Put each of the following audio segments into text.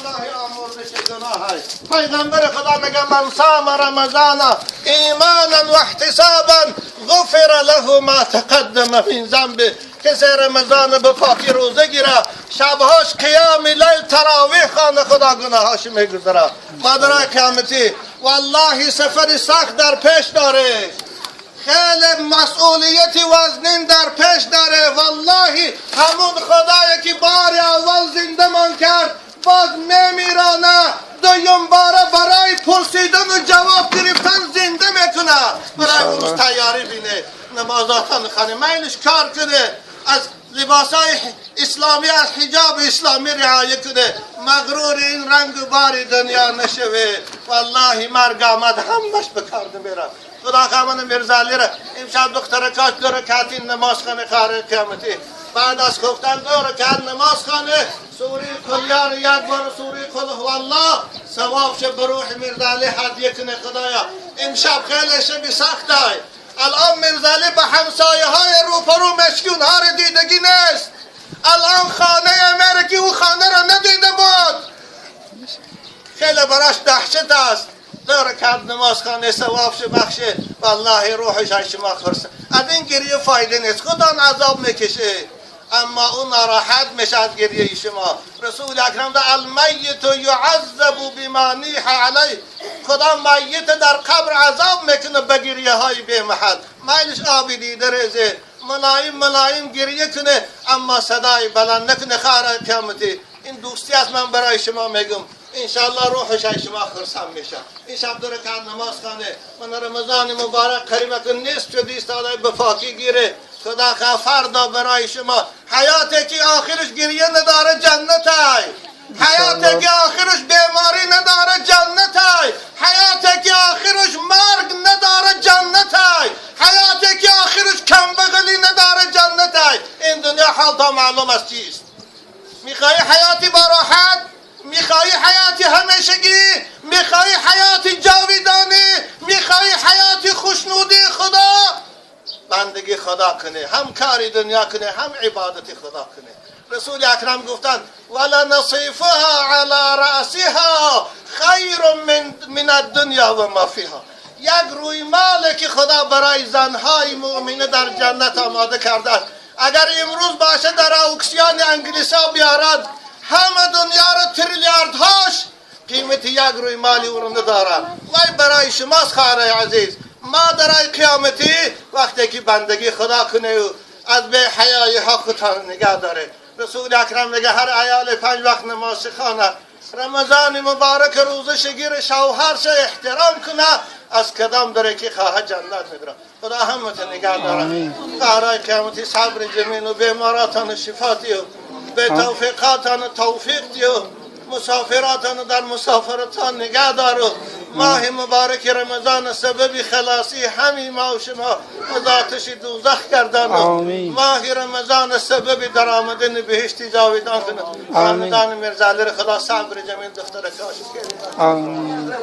والله آمرزش گناه است. پیغمبر خدا میگه من صام رمضان ایمانا و احتسابا غفر له ما تقدم من ذنبه. کسی رمضان به پاکی روزه گیره، شبهاش قیام لیل تراویح خوانه، خدا گناهاش میگذره. مادرای قیامتی والله سفر سخت در پیش داره، خیلی مسئولیتی وزنین در پیش داره. والله همون خدایی که بار اول زنده من کرد باز میمیرانه، دویم باره برای پرسیدن و جواب گرفتن زنده میکنه. برای اون تیاری بینه، نمازاتان خانه، میلش کار کنه، از لباسای اسلامی، از حجاب اسلامی رعایت کنه، مغرور این رنگ و بار دنیا نشوه. والله مرگ آمد همش بکار نمیره. خدا خواهد میرزا علی را امشب دختر کاش 2 رکعت نماز خانه خاره قیامتی، بعد از گفتن 2 رکعت نماز خانه سوره کلیه رو 1 بار سوره قل هو الله ثوابش به روح میرزا علی هدیه کنه. خدایا امشب خیلی شب سخت است. الان میرزا علی به همسایه های روپرو مسکون ها رو دیدگی نیست. الان خانه میره که او خانه را ندیده بود، خیلی براش دهشت است. 2 رکعت نماز خانه ثوابش بخشه، والله روحش از شما خرسه. از این گریه فایده نیست، خدا عذاب میکشه، اما اون ناراحت میشه از گریه شما. رسول اکرم ده المیت یعذب بما نیح علیه، خدا میت در قبر عذاب میکنه به گریه های بی محل. میلش آبی دیده ریزه، ملایم گریه کنه اما صدای بلند نکنه. خیره قیامتی این دوستی است من برای شما میگم. انشاءالله روحش از شما خرسان میشه. این شب 2 رکعت نماز خانه. من رمضان مبارک قریب که نیست شد ایستاده به پاکی گیره. خدا خواه فردا برای شما حیاتی که آخرش گریه نداره جنت های، حیاتی که آخرش بیماری نداره جنت های، حیاتی که آخرش مرگ نداره جنت های، حیاتی که آخرش کمبغلی نداره جنت های. این دنیا حال تا معلوم است چیست. میخوای حیاتی با راحت، میخوای حیاتی همیشگی، میخوای حیاتی جاویدانی، میخوای حیاتی خوشنودی خدا، بندگی خدا کنه، هم کاری دنیا کنه هم عبادت خدا کنه. رسول اکرم گفتن ولنصیفها علی رأسها خیر من الدنیا و ما فیها. یک روی مالی که خدا برای زنهای مؤمنه در جنت آماده کرده، اگر امروز باشه در اکسیان انگلیسا بیارد همه دنیا رو تریلیاردهاش قیمت یک روی مالی او رو نداره. وای برای شماست خواهر عزیز، ما در قیامتی وقتی که بندگی خدا کنه و از به حیای ها خودتان نگه داره. رسول اکرم میگه هر عیال 5 وقت نماز خانه، رمضان مبارک روزه شگیر شوهرش احترام کنه، از کدام داره که خواهد جنت میبره. خدا همت نگه داره. خواهرای قیامتی صبر جمیل و بیماراتان شفا دیو، به توفیقاتان توفیق دیو، مسافراتان در مسافرتان نگه دارو. ماه مبارک رمضان سبب خلاصی همین ما و شما از آتش دوزخ کردن. ماه رمضان سبب درآمدن بهشت جاویدان کنه. رمضان میرزا علی خدا صبر جمیل دختر کاشف کنه. آمین.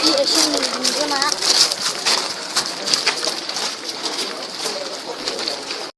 في اشياء من الجماعه